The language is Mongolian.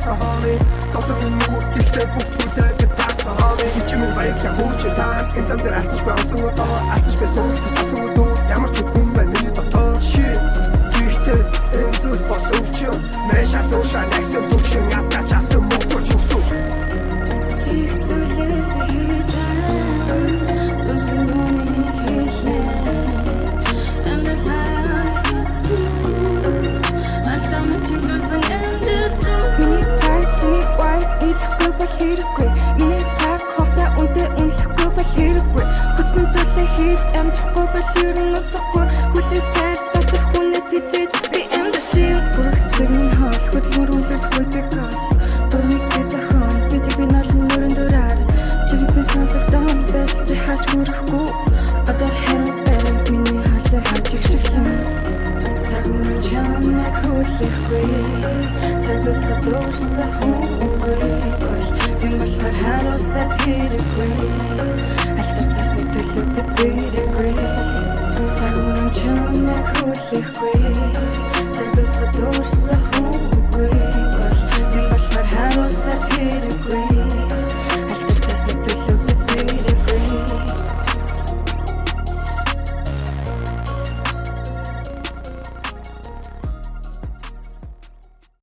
таасан хоны зовлон муу гэхдээ бүх зүйлээ бид таасан хоны хичмэн баярлаа хөөч таа энэ зам дээр ацж би осон одоо ацж би суулцаж тасан одоо ямар ч хүн байна миний дотор ши гэхдээ энэ зүйл бос өвчөө мэшаа луушаа нэгсэн төвшин ятаа часан мөөр чүсүү их зүйлээ хийж зүс миний хэлээ Альтар цасны төлөв бид дээрээгүй Цагуурын чамайг хүлээхгүй Цаг дуусаад дуурсан